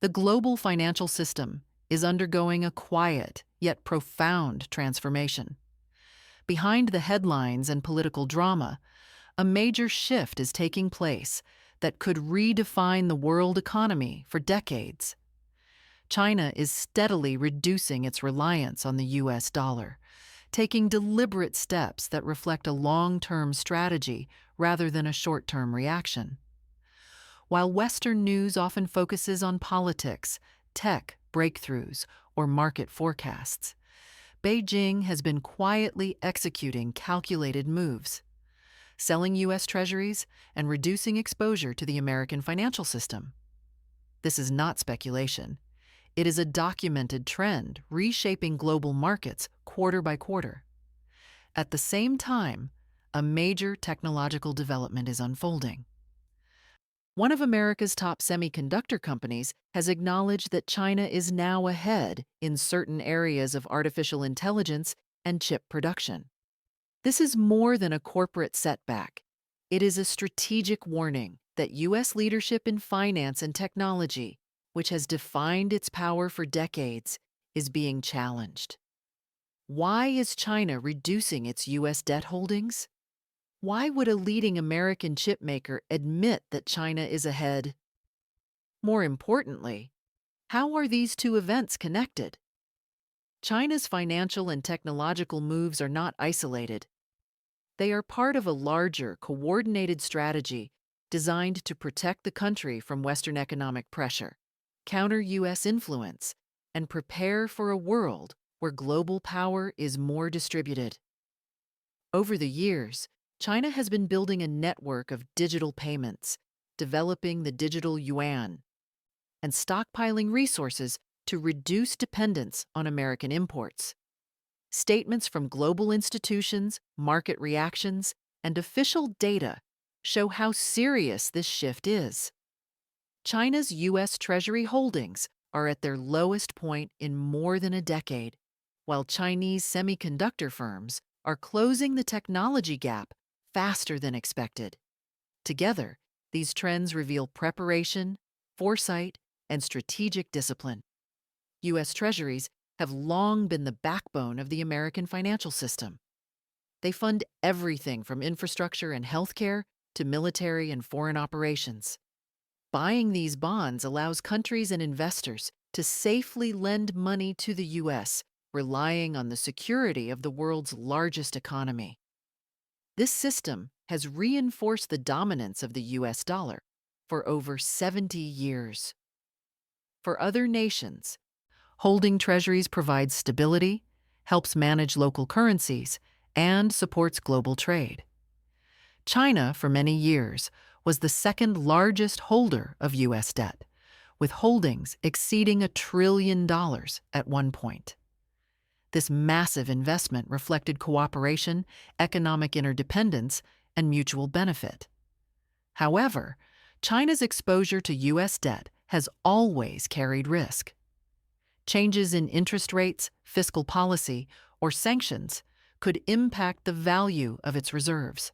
The global financial system is undergoing a quiet yet profound transformation. Behind the headlines and political drama, a major shift is taking place that could redefine the world economy for decades. China is steadily reducing its reliance on the US dollar, taking deliberate steps that reflect a long-term strategy rather than a short-term reaction. While Western news often focuses on politics, tech breakthroughs, or market forecasts, Beijing has been quietly executing calculated moves, selling US Treasuries and reducing exposure to the American financial system. This is not speculation. It is a documented trend reshaping global markets quarter by quarter. At the same time, a major technological development is unfolding. One of America's top semiconductor companies has acknowledged that China is now ahead in certain areas of artificial intelligence and chip production. This is more than a corporate setback. It is a strategic warning that U.S. leadership in finance and technology, which has defined its power for decades, is being challenged. Why is China reducing its U.S. debt holdings? Why would a leading American chipmaker admit that China is ahead? More importantly, how are these two events connected? China's financial and technological moves are not isolated. They are part of a larger, coordinated strategy designed to protect the country from Western economic pressure, counter U.S. influence, and prepare for a world where global power is more distributed. Over the years, China has been building a network of digital payments, developing the digital yuan, and stockpiling resources to reduce dependence on American imports. Statements from global institutions, market reactions, and official data show how serious this shift is. China's U.S. Treasury holdings are at their lowest point in more than a decade, while Chinese semiconductor firms are closing the technology gap faster than expected. Together, these trends reveal preparation, foresight, and strategic discipline. U.S. Treasuries have long been the backbone of the American financial system. They fund everything from infrastructure and healthcare to military and foreign operations. Buying these bonds allows countries and investors to safely lend money to the U.S., relying on the security of the world's largest economy. This system has reinforced the dominance of the U.S. dollar for over 70 years. For other nations, holding treasuries provides stability, helps manage local currencies, and supports global trade. China, for many years, was the second largest holder of U.S. debt, with holdings exceeding $1 trillion at one point. This massive investment reflected cooperation, economic interdependence, and mutual benefit. However, China's exposure to U.S. debt has always carried risk. Changes in interest rates, fiscal policy, or sanctions could impact the value of its reserves.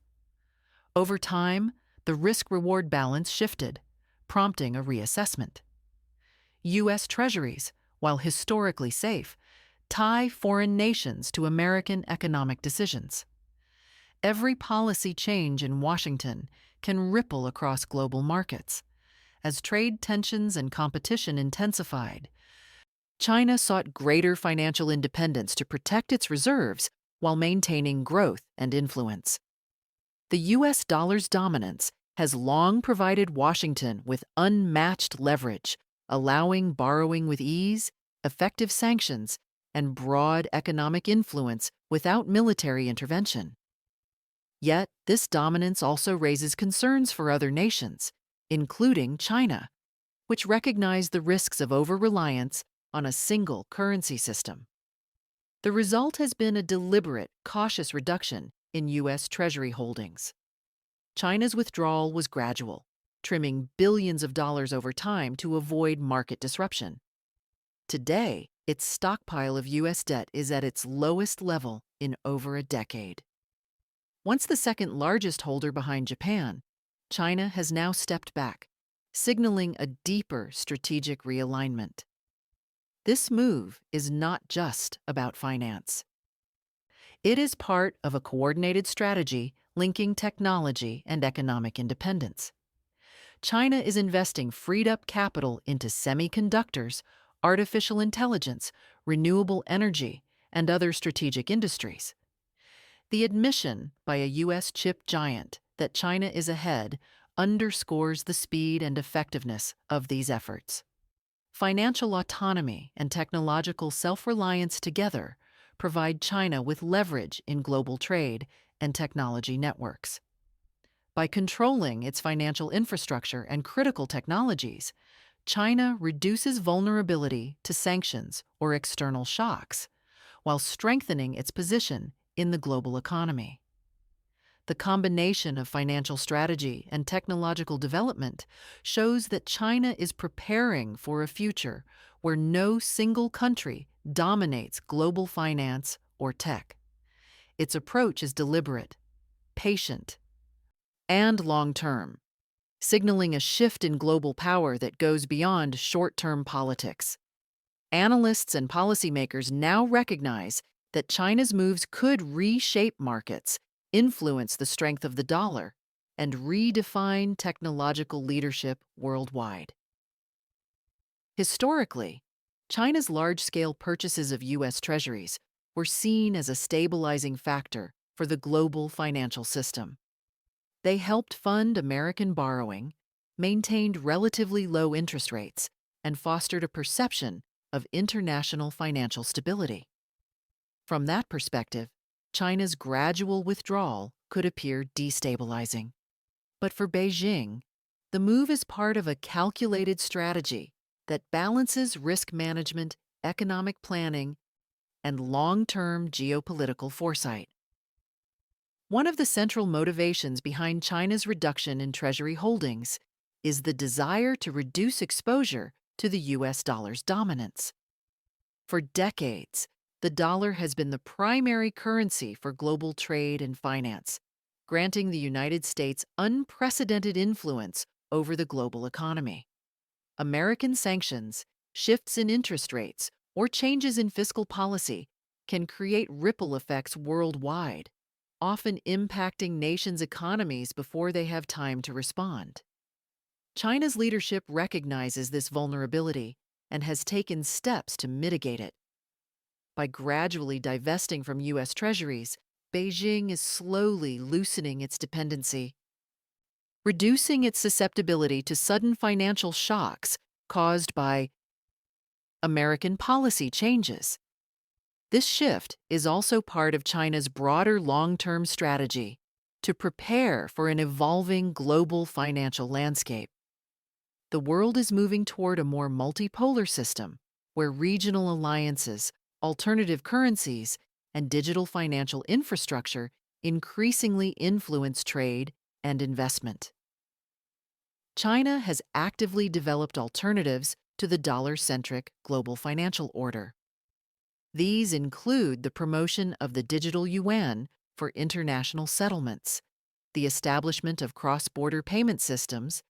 Over time, the risk-reward balance shifted, prompting a reassessment. U.S. Treasuries, while historically safe, tie foreign nations to American economic decisions. Every policy change in Washington can ripple across global markets. As trade tensions and competition intensified, China sought greater financial independence to protect its reserves while maintaining growth and influence. The U.S. dollar's dominance has long provided Washington with unmatched leverage, allowing borrowing with ease, effective sanctions, and broad economic influence without military intervention. Yet, this dominance also raises concerns for other nations, including China, which recognize the risks of over-reliance on a single currency system. The result has been a deliberate, cautious reduction in U.S. Treasury holdings. China's withdrawal was gradual, trimming billions of dollars over time to avoid market disruption. Today, its stockpile of U.S. debt is at its lowest level in over a decade. Once the second largest holder behind Japan, China has now stepped back, signaling a deeper strategic realignment. This move is not just about finance. It is part of a coordinated strategy linking technology and economic independence. China is investing freed-up capital into semiconductors, artificial intelligence, renewable energy, and other strategic industries. The admission by a U.S. chip giant that China is ahead underscores the speed and effectiveness of these efforts. Financial autonomy and technological self-reliance together provide China with leverage in global trade and technology networks. By controlling its financial infrastructure and critical technologies, China reduces vulnerability to sanctions or external shocks, while strengthening its position in the global economy. The combination of financial strategy and technological development shows that China is preparing for a future where no single country dominates global finance or tech. Its approach is deliberate, patient, and long-term, signaling a shift in global power that goes beyond short-term politics. Analysts and policymakers now recognize that China's moves could reshape markets, influence the strength of the dollar, and redefine technological leadership worldwide. Historically, China's large-scale purchases of U.S. Treasuries were seen as a stabilizing factor for the global financial system. They helped fund American borrowing, maintained relatively low interest rates, and fostered a perception of international financial stability. From that perspective, China's gradual withdrawal could appear destabilizing. But for Beijing, the move is part of a calculated strategy that balances risk management, economic planning, and long-term geopolitical foresight. One of the central motivations behind China's reduction in Treasury holdings is the desire to reduce exposure to the U.S. dollar's dominance. For decades, the dollar has been the primary currency for global trade and finance, granting the United States unprecedented influence over the global economy. American sanctions, shifts in interest rates, or changes in fiscal policy can create ripple effects worldwide, often impacting nations' economies before they have time to respond. China's leadership recognizes this vulnerability and has taken steps to mitigate it. By gradually divesting from U.S. Treasuries, Beijing is slowly loosening its dependency, reducing its susceptibility to sudden financial shocks caused by American policy changes. This shift is also part of China's broader long-term strategy to prepare for an evolving global financial landscape. The world is moving toward a more multipolar system where regional alliances, alternative currencies, and digital financial infrastructure increasingly influence trade and investment. China has actively developed alternatives to the dollar-centric global financial order. These include the promotion of the digital yuan for international settlements, the establishment of cross-border payment systems,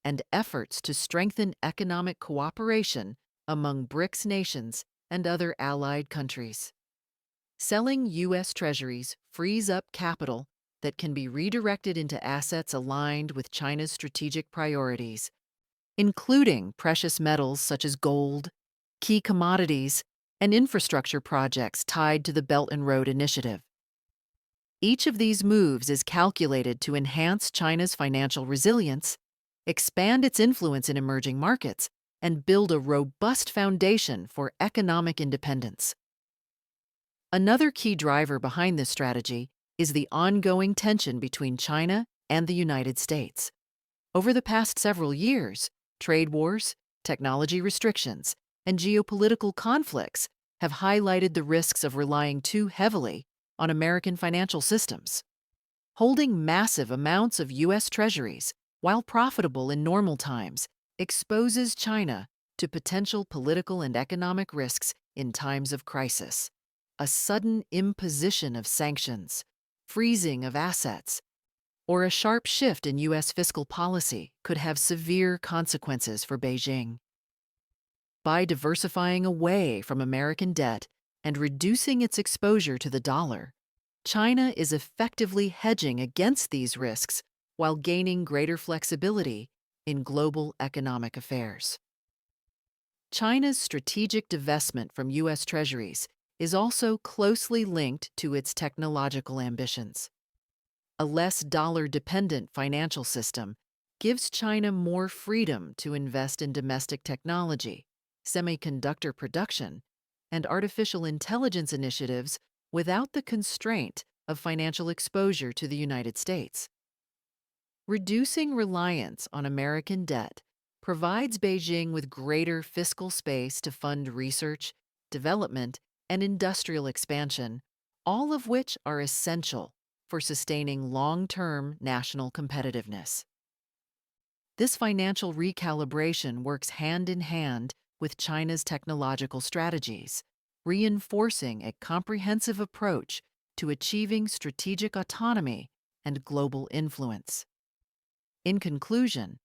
and efforts to strengthen economic cooperation among BRICS nations and other allied countries. Selling U.S. Treasuries frees up capital that can be redirected into assets aligned with China's strategic priorities, including precious metals such as gold, key commodities, and infrastructure projects tied to the Belt and Road Initiative. Each of these moves is calculated to enhance China's financial resilience, expand its influence in emerging markets, and build a robust foundation for economic independence. Another key driver behind this strategy is the ongoing tension between China and the United States. Over the past several years, trade wars, technology restrictions, and geopolitical conflicts have highlighted the risks of relying too heavily on American financial systems. Holding massive amounts of U.S. Treasuries, while profitable in normal times, exposes China to potential political and economic risks in times of crisis. A sudden imposition of sanctions, freezing of assets, or a sharp shift in U.S. fiscal policy could have severe consequences for Beijing. By diversifying away from American debt and reducing its exposure to the dollar, China is effectively hedging against these risks while gaining greater flexibility in global economic affairs. China's strategic divestment from U.S. Treasuries is also closely linked to its technological ambitions. A less dollar-dependent financial system gives China more freedom to invest in domestic technology, semiconductor production, and artificial intelligence initiatives without the constraint of financial exposure to the United States. Reducing reliance on American debt provides Beijing with greater fiscal space to fund research, development, and industrial expansion, all of which are essential for sustaining long-term national competitiveness. This financial recalibration works hand in hand with China's technological strategies, reinforcing a comprehensive approach to achieving strategic autonomy and global influence. In conclusion,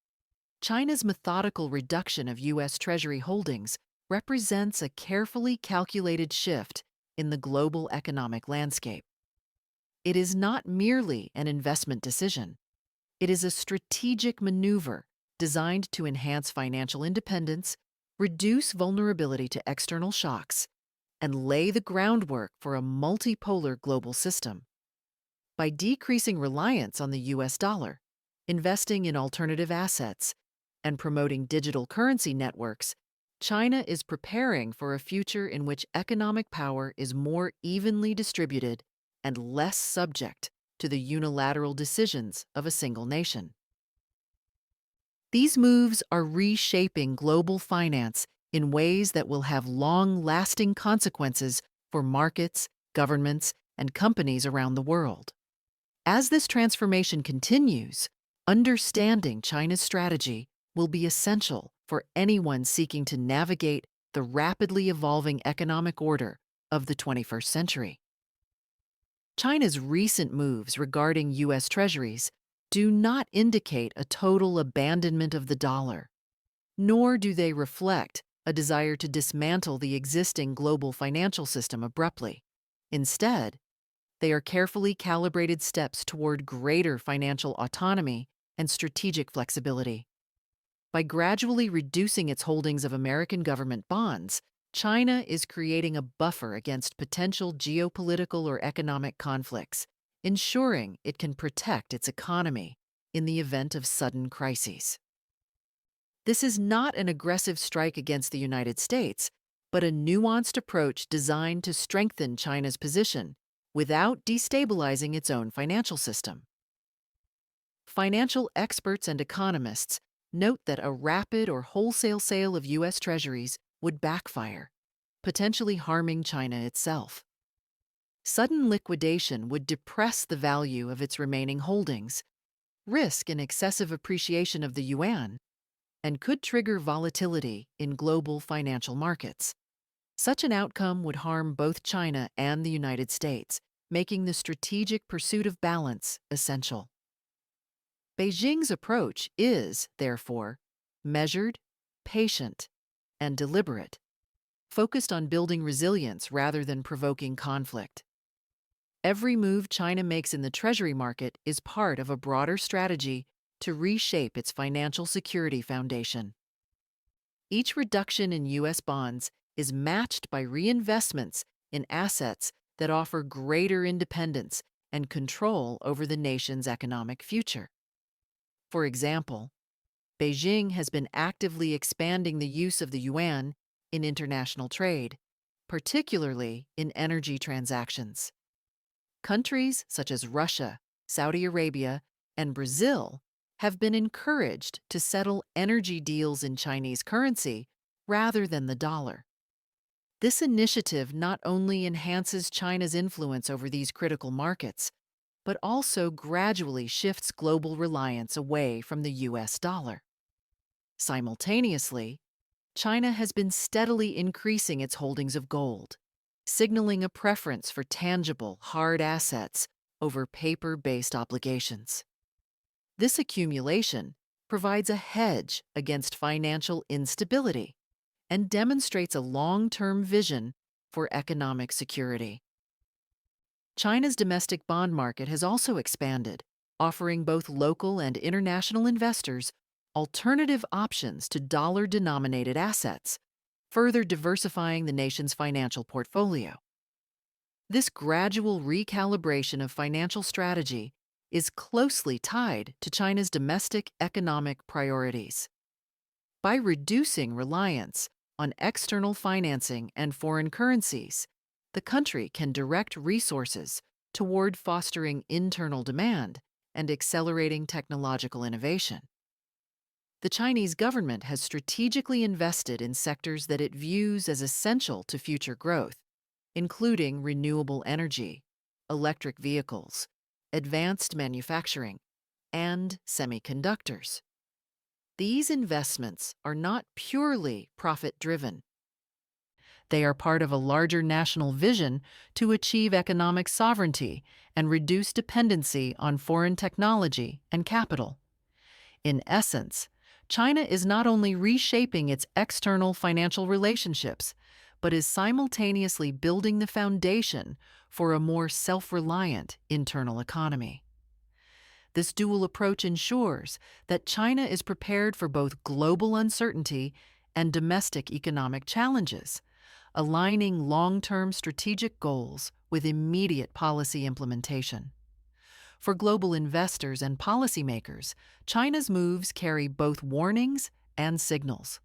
China's methodical reduction of U.S. Treasury holdings represents a carefully calculated shift in the global economic landscape. It is not merely an investment decision. It is a strategic maneuver designed to enhance financial independence, reduce vulnerability to external shocks, and lay the groundwork for a multipolar global system. By decreasing reliance on the U.S. dollar, investing in alternative assets, and promoting digital currency networks, China is preparing for a future in which economic power is more evenly distributed and less subject to the unilateral decisions of a single nation. These moves are reshaping global finance in ways that will have long-lasting consequences for markets, governments, and companies around the world. As this transformation continues, understanding China's strategy will be essential for anyone seeking to navigate the rapidly evolving economic order of the 21st century. China's recent moves regarding U.S. Treasuries do not indicate a total abandonment of the dollar, nor do they reflect a desire to dismantle the existing global financial system abruptly. Instead, they are carefully calibrated steps toward greater financial autonomy and strategic flexibility. By gradually reducing its holdings of American government bonds, China is creating a buffer against potential geopolitical or economic conflicts, ensuring it can protect its economy in the event of sudden crises. This is not an aggressive strike against the United States, but a nuanced approach designed to strengthen China's position without destabilizing its own financial system. Financial experts and economists note that a rapid or wholesale sale of U.S. Treasuries would backfire, potentially harming China itself. Sudden liquidation would depress the value of its remaining holdings, risk an excessive appreciation of the yuan, and could trigger volatility in global financial markets. Such an outcome would harm both China and the United States, making the strategic pursuit of balance essential. Beijing's approach is, therefore, measured, patient, and deliberate, focused on building resilience rather than provoking conflict. Every move China makes in the Treasury market is part of a broader strategy to reshape its financial security foundation. Each reduction in U.S. bonds is matched by reinvestments in assets that offer greater independence and control over the nation's economic future. For example, Beijing has been actively expanding the use of the yuan in international trade, particularly in energy transactions. Countries such as Russia, Saudi Arabia, and Brazil have been encouraged to settle energy deals in Chinese currency rather than the dollar. This initiative not only enhances China's influence over these critical markets, but also gradually shifts global reliance away from the U.S. dollar. Simultaneously, China has been steadily increasing its holdings of gold, signaling a preference for tangible, hard assets over paper-based obligations. This accumulation provides a hedge against financial instability and demonstrates a long-term vision for economic security. China's domestic bond market has also expanded, offering both local and international investors alternative options to dollar-denominated assets, further diversifying the nation's financial portfolio. This gradual recalibration of financial strategy is closely tied to China's domestic economic priorities. By reducing reliance on external financing and foreign currencies, the country can direct resources toward fostering internal demand and accelerating technological innovation. The Chinese government has strategically invested in sectors that it views as essential to future growth, including renewable energy, electric vehicles, advanced manufacturing, and semiconductors. These investments are not purely profit-driven. They are part of a larger national vision to achieve economic sovereignty and reduce dependency on foreign technology and capital. In essence, China is not only reshaping its external financial relationships, but is simultaneously building the foundation for a more self-reliant internal economy. This dual approach ensures that China is prepared for both global uncertainty and domestic economic challenges, aligning long-term strategic goals with immediate policy implementation. For global investors and policymakers, China's moves carry both warnings and signals.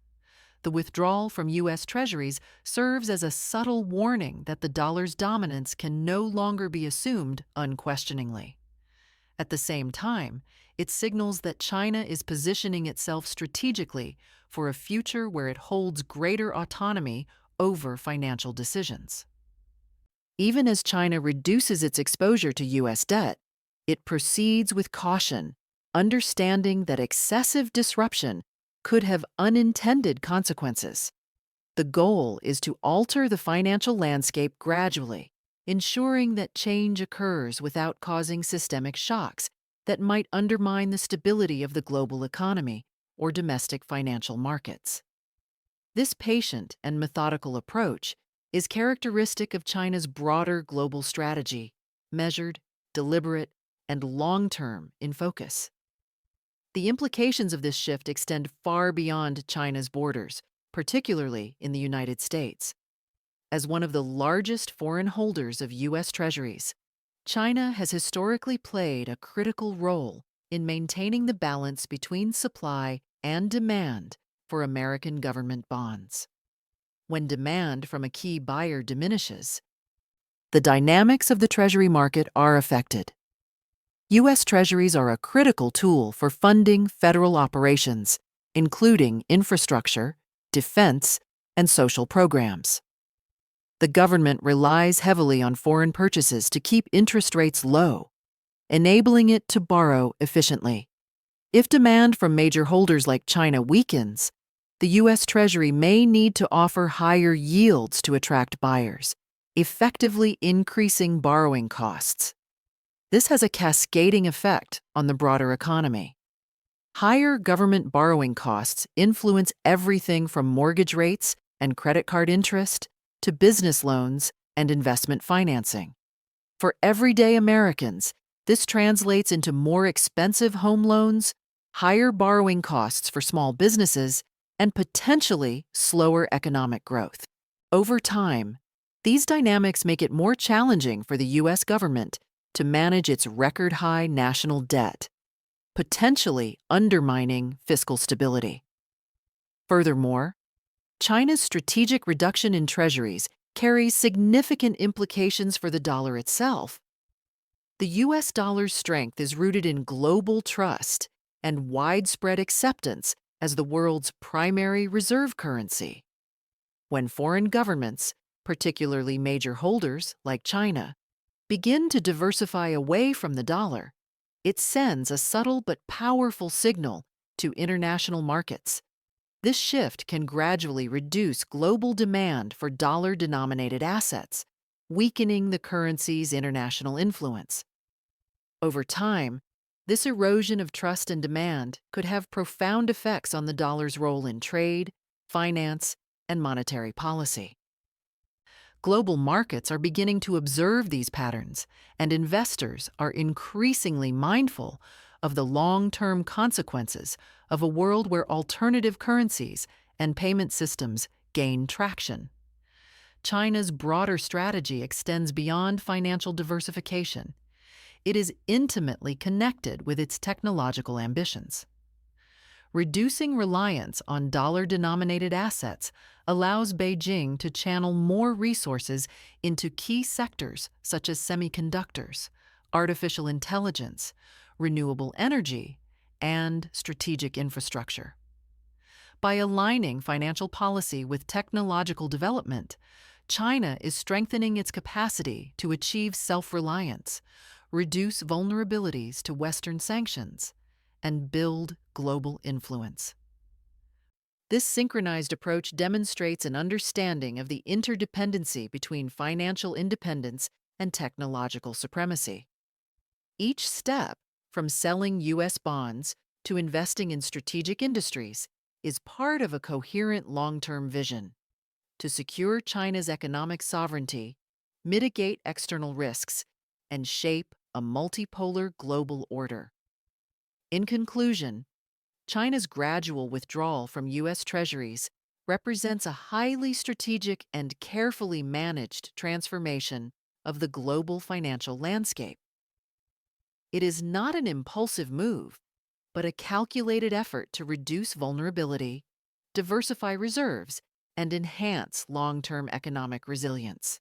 The withdrawal from U.S. Treasuries serves as a subtle warning that the dollar's dominance can no longer be assumed unquestioningly. At the same time, it signals that China is positioning itself strategically for a future where it holds greater autonomy over financial decisions. Even as China reduces its exposure to U.S. debt, it proceeds with caution, understanding that excessive disruption could have unintended consequences. The goal is to alter the financial landscape gradually, ensuring that change occurs without causing systemic shocks that might undermine the stability of the global economy or domestic financial markets. This patient and methodical approach is characteristic of China's broader global strategy, measured, deliberate, and long-term in focus. The implications of this shift extend far beyond China's borders, particularly in the United States. As one of the largest foreign holders of U.S. Treasuries, China has historically played a critical role in maintaining the balance between supply and demand for American government bonds. When demand from a key buyer diminishes, the dynamics of the Treasury market are affected. U.S. Treasuries are a critical tool for funding federal operations, including infrastructure, defense, and social programs. The government relies heavily on foreign purchases to keep interest rates low, enabling it to borrow efficiently. If demand from major holders like China weakens, the U.S. Treasury may need to offer higher yields to attract buyers, effectively increasing borrowing costs. This has a cascading effect on the broader economy. Higher government borrowing costs influence everything from mortgage rates and credit card interest to business loans and investment financing. For everyday Americans, this translates into more expensive home loans, higher borrowing costs for small businesses, and potentially slower economic growth. Over time, these dynamics make it more challenging for the U.S. government to manage its record-high national debt, potentially undermining fiscal stability. Furthermore, China's strategic reduction in treasuries carries significant implications for the dollar itself. The U.S. dollar's strength is rooted in global trust and widespread acceptance as the world's primary reserve currency. When foreign governments, particularly major holders like China, begin to diversify away from the dollar, it sends a subtle but powerful signal to international markets. This shift can gradually reduce global demand for dollar-denominated assets, weakening the currency's international influence. Over time, This erosion of trust and demand could have profound effects on the dollar's role in trade, finance, and monetary policy. Global markets are beginning to observe these patterns, and investors are increasingly mindful of the long-term consequences of a world where alternative currencies and payment systems gain traction. China's broader strategy extends beyond financial diversification. It is intimately connected with its technological ambitions. Reducing reliance on dollar-denominated assets allows Beijing to channel more resources into key sectors such as semiconductors, artificial intelligence, renewable energy, and strategic infrastructure. By aligning financial policy with technological development, China is strengthening its capacity to achieve self-reliance, reduce vulnerabilities to Western sanctions, and build global influence. This synchronized approach demonstrates an understanding of the interdependency between financial independence and technological supremacy. Each step, from selling U.S. bonds to investing in strategic industries, is part of a coherent long-term vision to secure China's economic sovereignty, mitigate external risks, and shape a multipolar global order. In conclusion, China's gradual withdrawal from U.S. Treasuries represents a highly strategic and carefully managed transformation of the global financial landscape. It is not an impulsive move, but a calculated effort to reduce vulnerability, diversify reserves, and enhance long-term economic resilience.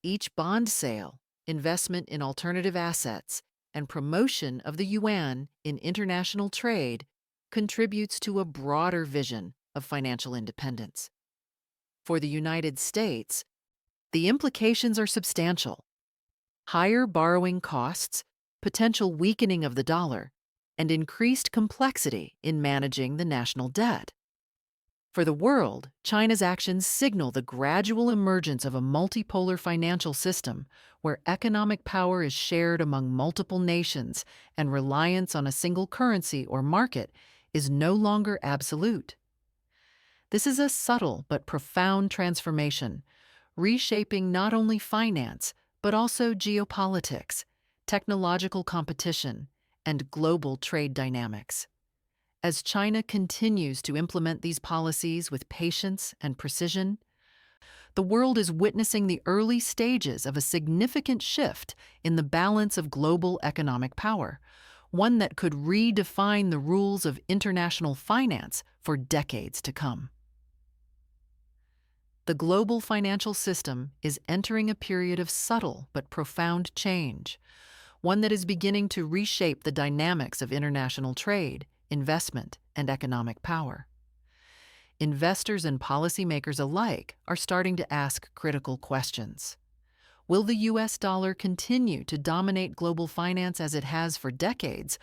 Each bond sale, investment in alternative assets, and promotion of the yuan in international trade contributes to a broader vision of financial independence. For the United States, the implications are substantial. Higher borrowing costs, potential weakening of the dollar, and increased complexity in managing the national debt. For the world, China's actions signal the gradual emergence of a multipolar financial system where economic power is shared among multiple nations and reliance on a single currency or market is no longer absolute. This is a subtle but profound transformation, reshaping not only finance, but also geopolitics, technological competition, and global trade dynamics. As China continues to implement these policies with patience and precision, the world is witnessing the early stages of a significant shift in the balance of global economic power, one that could redefine the rules of international finance for decades to come. The global financial system is entering a period of subtle but profound change, one that is beginning to reshape the dynamics of international trade, investment, and economic power. Investors and policymakers alike are starting to ask critical questions. Will the U.S. dollar continue to dominate global finance as it has for decades,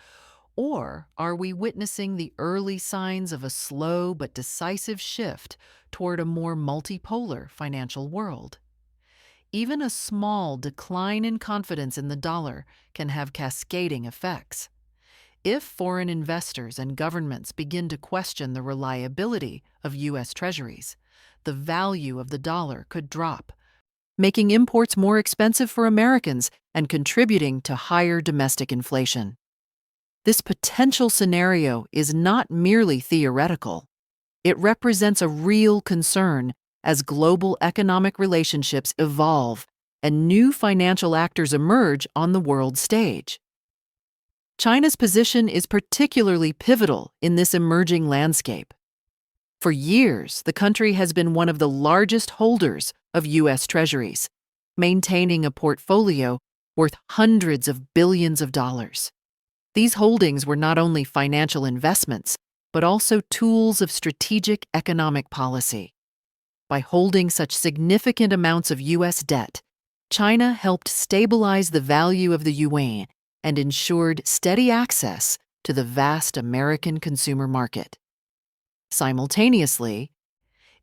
or are we witnessing the early signs of a slow but decisive shift toward a more multipolar financial world? Even a small decline in confidence in the dollar can have cascading effects. If foreign investors and governments begin to question the reliability of U.S. Treasuries, the value of the dollar could drop, making imports more expensive for Americans and contributing to higher domestic inflation. This potential scenario is not merely theoretical. It represents a real concern as global economic relationships evolve and new financial actors emerge on the world stage. China's position is particularly pivotal in this emerging landscape. For years, the country has been one of the largest holders of U.S. Treasuries, maintaining a portfolio worth hundreds of billions of dollars. These holdings were not only financial investments, but also tools of strategic economic policy. By holding such significant amounts of U.S. debt, China helped stabilize the value of the yuan and ensured steady access to the vast American consumer market. Simultaneously,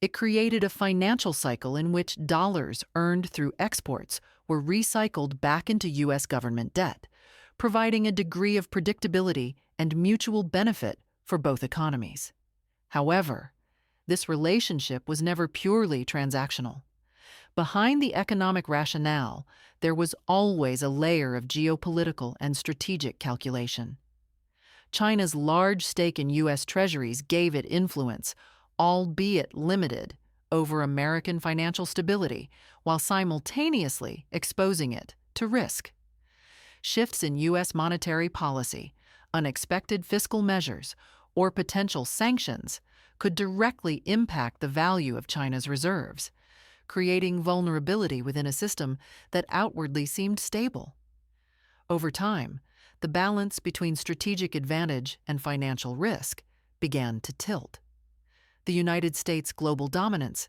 it created a financial cycle in which dollars earned through exports were recycled back into U.S. government debt, providing a degree of predictability and mutual benefit for both economies. However, this relationship was never purely transactional. Behind the economic rationale, there was always a layer of geopolitical and strategic calculation. China's large stake in U.S. Treasuries gave it influence, albeit limited, over American financial stability, while simultaneously exposing it to risk. Shifts in U.S. monetary policy, unexpected fiscal measures, or potential sanctions could directly impact the value of China's reserves, creating vulnerability within a system that outwardly seemed stable. Over time, the balance between strategic advantage and financial risk began to tilt. The United States' global dominance,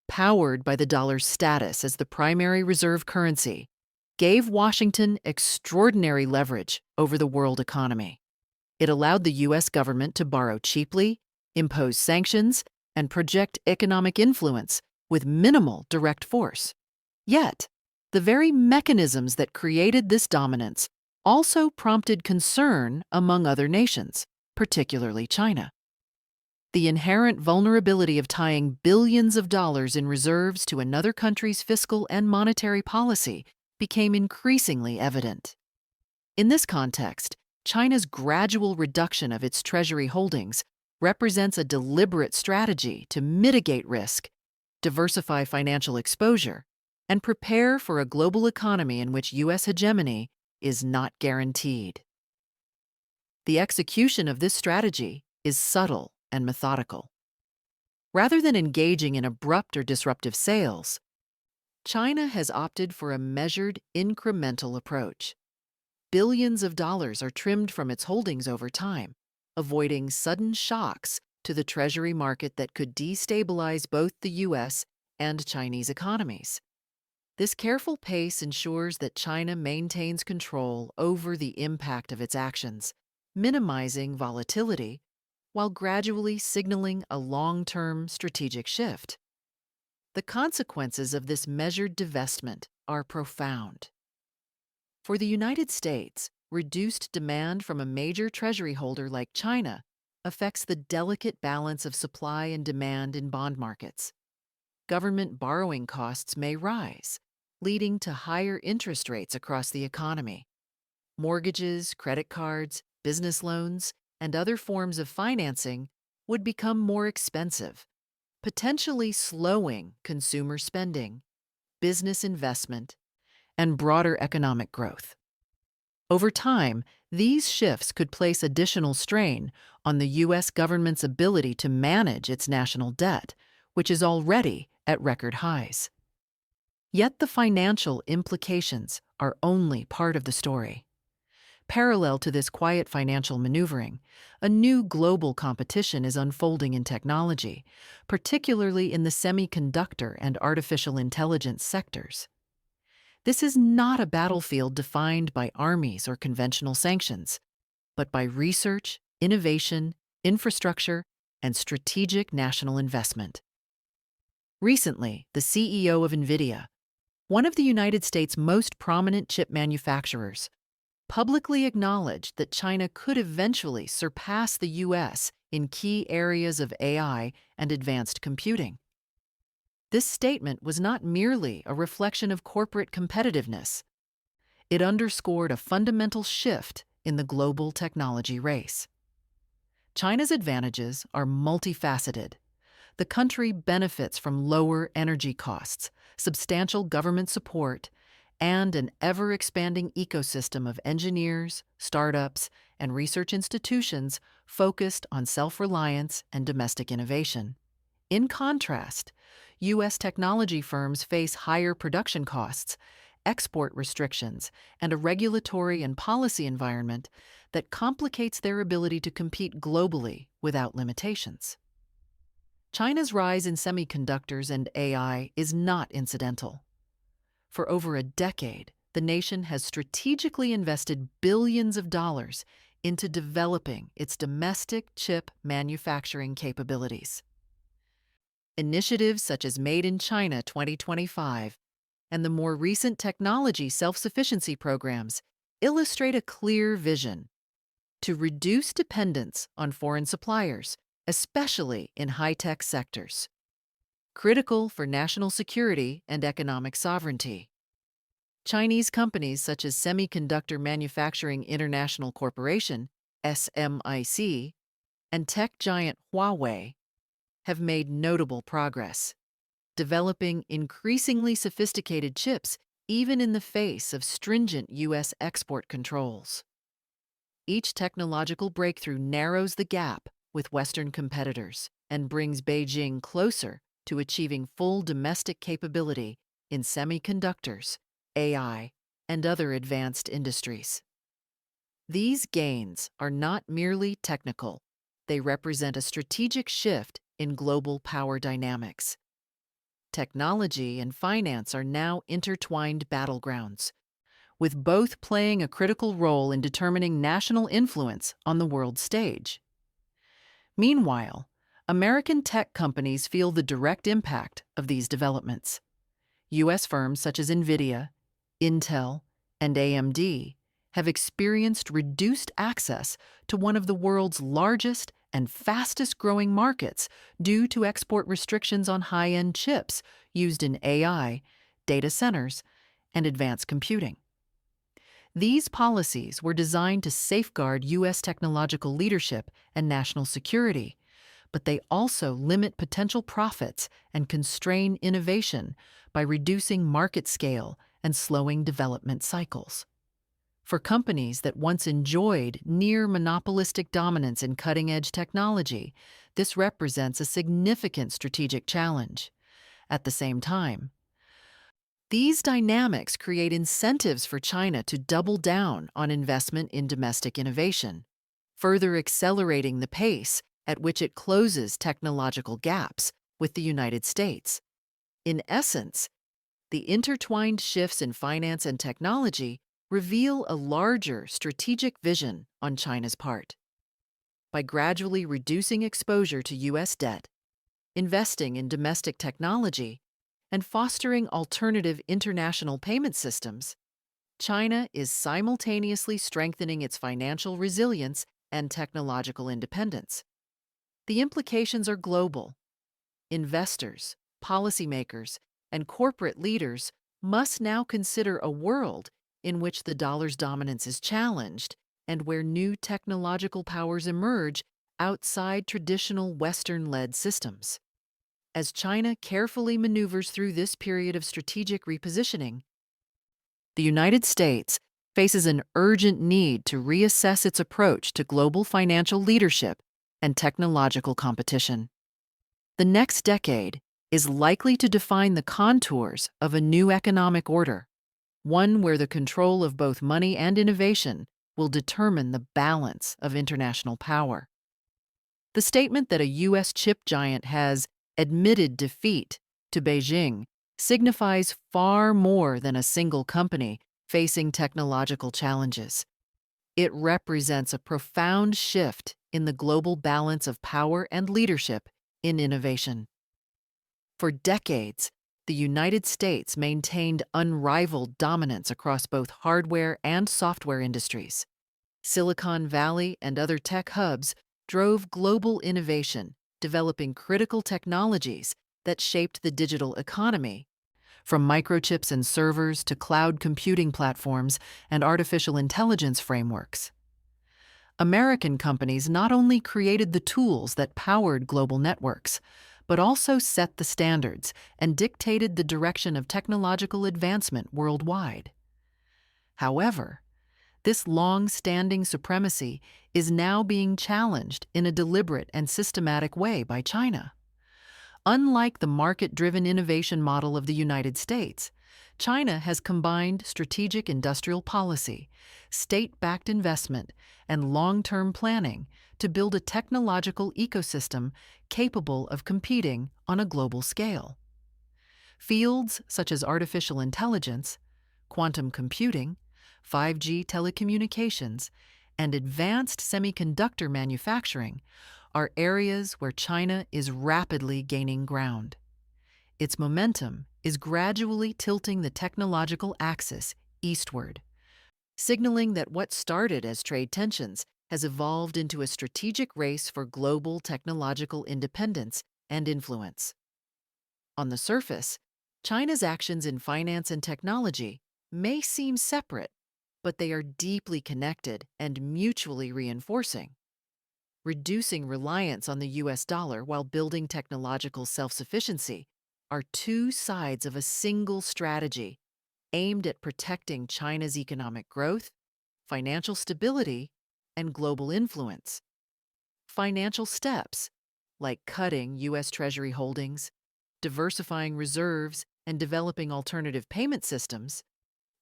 powered by the dollar's status as the primary reserve currency, gave Washington extraordinary leverage over the world economy. It allowed the U.S. government to borrow cheaply, impose sanctions, and project economic influence with minimal direct force. Yet, the very mechanisms that created this dominance also prompted concern among other nations, particularly China. The inherent vulnerability of tying billions of dollars in reserves to another country's fiscal and monetary policy became increasingly evident. In this context, China's gradual reduction of its Treasury holdings represents a deliberate strategy to mitigate risk, diversify financial exposure, and prepare for a global economy in which U.S. hegemony is not guaranteed. The execution of this strategy is subtle and methodical. Rather than engaging in abrupt or disruptive sales, China has opted for a measured, incremental approach. Billions of dollars are trimmed from its holdings over time, avoiding sudden shocks to the Treasury market that could destabilize both the U.S. and Chinese economies. This careful pace ensures that China maintains control over the impact of its actions, minimizing volatility while gradually signaling a long-term strategic shift. The consequences of this measured divestment are profound. For the United States, reduced demand from a major Treasury holder like China affects the delicate balance of supply and demand in bond markets. Government borrowing costs may rise, leading to higher interest rates across the economy. Mortgages, credit cards, business loans, and other forms of financing would become more expensive, potentially slowing consumer spending, business investment, and broader economic growth. Over time, these shifts could place additional strain on the U.S. government's ability to manage its national debt, which is already at record highs. Yet the financial implications are only part of the story. Parallel to this quiet financial maneuvering, a new global competition is unfolding in technology, particularly in the semiconductor and artificial intelligence sectors. This is not a battlefield defined by armies or conventional sanctions, but by research, innovation, infrastructure, and strategic national investment. Recently, the CEO of NVIDIA, one of the United States' most prominent chip manufacturers, publicly acknowledged that China could eventually surpass the U.S. in key areas of AI and advanced computing. This statement was not merely a reflection of corporate competitiveness. It underscored a fundamental shift in the global technology race. China's advantages are multifaceted. The country benefits from lower energy costs, substantial government support, and an ever-expanding ecosystem of engineers, startups, and research institutions focused on self-reliance and domestic innovation. In contrast, U.S. technology firms face higher production costs, export restrictions, and a regulatory and policy environment that complicates their ability to compete globally without limitations. China's rise in semiconductors and AI is not incidental. For over a decade, the nation has strategically invested billions of dollars into developing its domestic chip manufacturing capabilities. Initiatives such as Made in China 2025 and the more recent technology self-sufficiency programs illustrate a clear vision to reduce dependence on foreign suppliers, especially in high-tech sectors, critical for national security and economic sovereignty. Chinese companies such as Semiconductor Manufacturing International Corporation, SMIC, and tech giant Huawei have made notable progress, developing increasingly sophisticated chips even in the face of stringent U.S. export controls. Each technological breakthrough narrows the gap with Western competitors and brings Beijing closer to achieving full domestic capability in semiconductors, AI, and other advanced industries. These gains are not merely technical, they represent a strategic shift in global power dynamics. Technology and finance are now intertwined battlegrounds, with both playing a critical role in determining national influence on the world stage. Meanwhile, American tech companies feel the direct impact of these developments. U.S. firms such as NVIDIA, Intel, and AMD have experienced reduced access to one of the world's largest and fastest-growing markets due to export restrictions on high-end chips used in AI, data centers, and advanced computing. These policies were designed to safeguard U.S. technological leadership and national security, but they also limit potential profits and constrain innovation by reducing market scale and slowing development cycles. For companies that once enjoyed near monopolistic dominance in cutting-edge technology, this represents a significant strategic challenge. At the same time, these dynamics create incentives for China to double down on investment in domestic innovation, further accelerating the pace at which it closes technological gaps with the United States. In essence, the intertwined shifts in finance and technology reveal a larger strategic vision on China's part. By gradually reducing exposure to U.S. debt, investing in domestic technology, and fostering alternative international payment systems, China is simultaneously strengthening its financial resilience and technological independence. The implications are global. Investors, policymakers, and corporate leaders must now consider a world in which the dollar's dominance is challenged and where new technological powers emerge outside traditional Western-led systems. As China carefully maneuvers through this period of strategic repositioning, the United States faces an urgent need to reassess its approach to global financial leadership and technological competition. The next decade is likely to define the contours of a new economic order, one where the control of both money and innovation will determine the balance of international power. The statement that a U.S. chip giant has admitted defeat to Beijing signifies far more than a single company facing technological challenges. It represents a profound shift in the global balance of power and leadership in innovation. For decades, the United States maintained unrivaled dominance across both hardware and software industries. Silicon Valley and other tech hubs drove global innovation, developing critical technologies that shaped the digital economy, from microchips and servers to cloud computing platforms and artificial intelligence frameworks. American companies not only created the tools that powered global networks, but also set the standards and dictated the direction of technological advancement worldwide. However, this long-standing supremacy is now being challenged in a deliberate and systematic way by China. Unlike the market-driven innovation model of the United States, China has combined strategic industrial policy, state-backed investment, and long-term planning to build a technological ecosystem capable of competing on a global scale. Fields such as artificial intelligence, quantum computing, 5G telecommunications, and advanced semiconductor manufacturing are areas where China is rapidly gaining ground. Its momentum is gradually tilting the technological axis eastward. signaling that what started as trade tensions has evolved into a strategic race for global technological independence and influence. On the surface, China's actions in finance and technology may seem separate, but they are deeply connected and mutually reinforcing. Reducing reliance on the US dollar while building technological self-sufficiency are two sides of a single strategy aimed at protecting China's economic growth, financial stability, and global influence. Financial steps, like cutting US Treasury holdings, diversifying reserves, and developing alternative payment systems,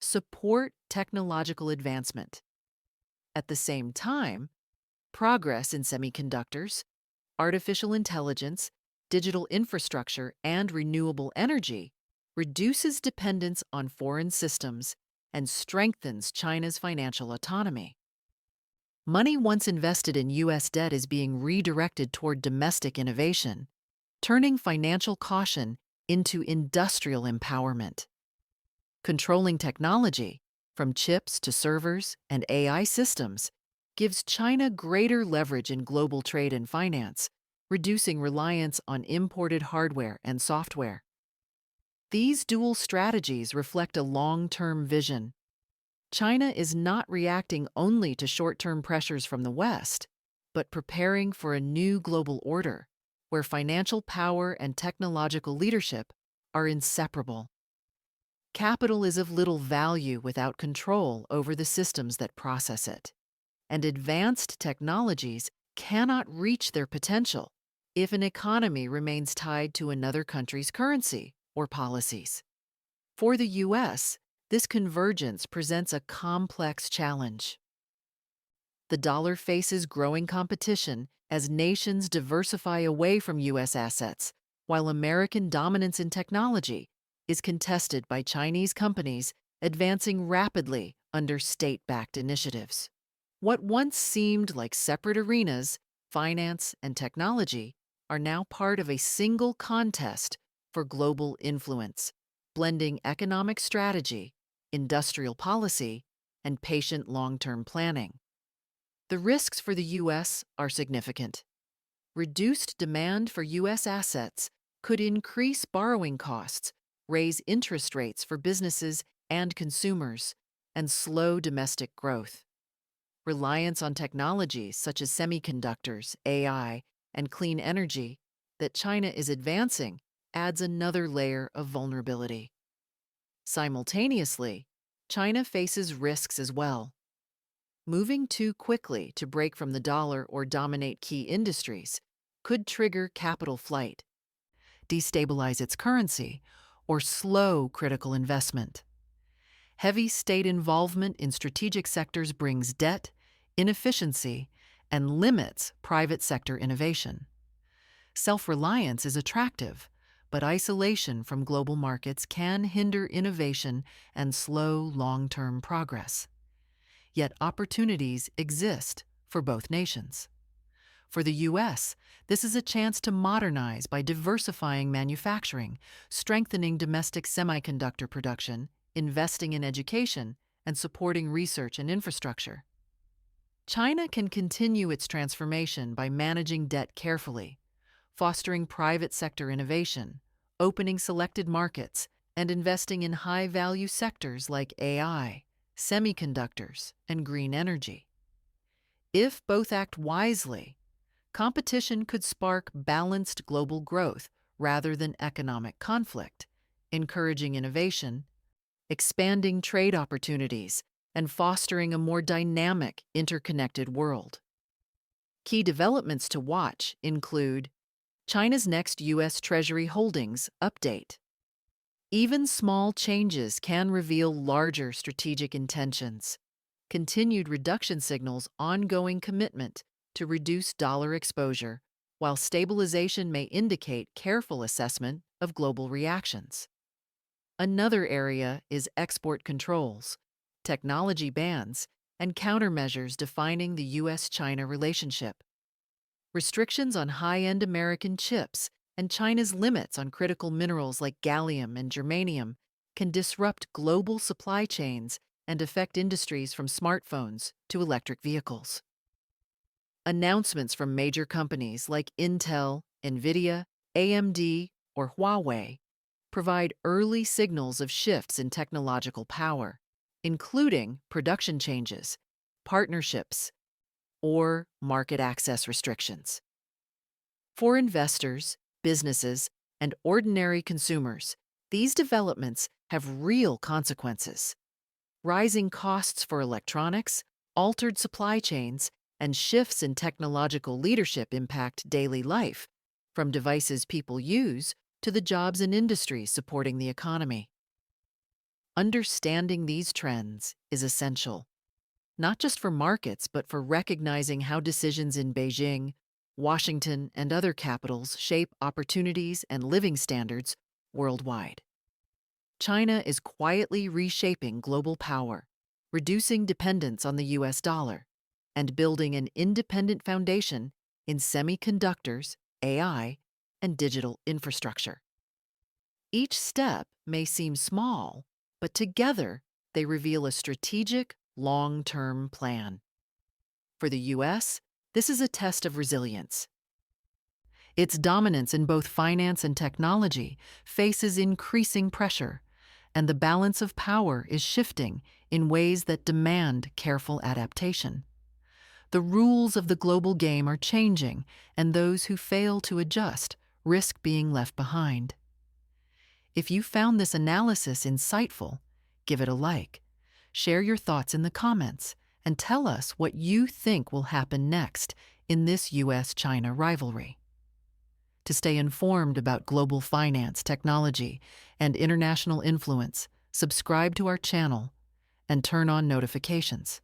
support technological advancement. At the same time, progress in semiconductors, artificial intelligence, digital infrastructure, and renewable energy reduces dependence on foreign systems and strengthens China's financial autonomy. Money once invested in U.S. debt is being redirected toward domestic innovation, turning financial caution into industrial empowerment. Controlling technology, from chips to servers and AI systems, gives China greater leverage in global trade and finance, reducing reliance on imported hardware and software. These dual strategies reflect a long-term vision. China is not reacting only to short-term pressures from the West, but preparing for a new global order where financial power and technological leadership are inseparable. Capital is of little value without control over the systems that process it, and advanced technologies cannot reach their potential if an economy remains tied to another country's currency or policies. For the U.S., this convergence presents a complex challenge. The dollar faces growing competition as nations diversify away from U.S. assets, while American dominance in technology is contested by Chinese companies advancing rapidly under state-backed initiatives. What once seemed like separate arenas, finance and technology, are now part of a single contest for global influence, blending economic strategy, industrial policy, and patient long-term planning. The risks for the U.S. are significant. Reduced demand for U.S. assets could increase borrowing costs, raise interest rates for businesses and consumers, and slow domestic growth. Reliance on technologies such as semiconductors, AI, and clean energy that China is advancing adds another layer of vulnerability. Simultaneously, China faces risks as well. Moving too quickly to break from the dollar or dominate key industries could trigger capital flight, destabilize its currency, or slow critical investment. Heavy state involvement in strategic sectors brings debt, inefficiency, and limits private sector innovation. Self-reliance is attractive, but isolation from global markets can hinder innovation and slow long-term progress. Yet opportunities exist for both nations. For the U.S., this is a chance to modernize by diversifying manufacturing, strengthening domestic semiconductor production, investing in education, and supporting research and infrastructure. China can continue its transformation by managing debt carefully, fostering private sector innovation, opening selected markets, and investing in high-value sectors like AI, semiconductors, and green energy. If both act wisely, competition could spark balanced global growth rather than economic conflict, encouraging innovation, expanding trade opportunities, and fostering a more dynamic, interconnected world. Key developments to watch include China's next U.S. Treasury holdings update. Even small changes can reveal larger strategic intentions. Continued reduction signals ongoing commitment to reduce dollar exposure, while stabilization may indicate careful assessment of global reactions. Another area is export controls, technology bans, and countermeasures defining the U.S.-China relationship. Restrictions on high-end American chips and China's limits on critical minerals like gallium and germanium can disrupt global supply chains and affect industries from smartphones to electric vehicles. Announcements from major companies like Intel, Nvidia, AMD, or Huawei provide early signals of shifts in technological power, including production changes, partnerships, or market access restrictions. For investors, businesses, and ordinary consumers, these developments have real consequences. Rising costs for electronics, altered supply chains, and shifts in technological leadership impact daily life, from devices people use to the jobs and industries supporting the economy. Understanding these trends is essential, not just for markets, but for recognizing how decisions in Beijing, Washington, and other capitals shape opportunities and living standards worldwide. China is quietly reshaping global power, reducing dependence on the US dollar, and building an independent foundation in semiconductors, AI, and digital infrastructure. Each step may seem small, but together they reveal a strategic, long-term plan. For the US, this is a test of resilience. Its dominance in both finance and technology faces increasing pressure, and the balance of power is shifting in ways that demand careful adaptation. The rules of the global game are changing, and those who fail to adjust risk being left behind. If you found this analysis insightful, give it a like, share your thoughts in the comments, and tell us what you think will happen next in this US-China rivalry. To stay informed about global finance, technology, and international influence, subscribe to our channel and turn on notifications.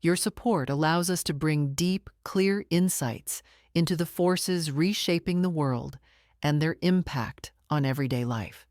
Your support allows us to bring deep, clear insights into the forces reshaping the world and their impact on everyday life.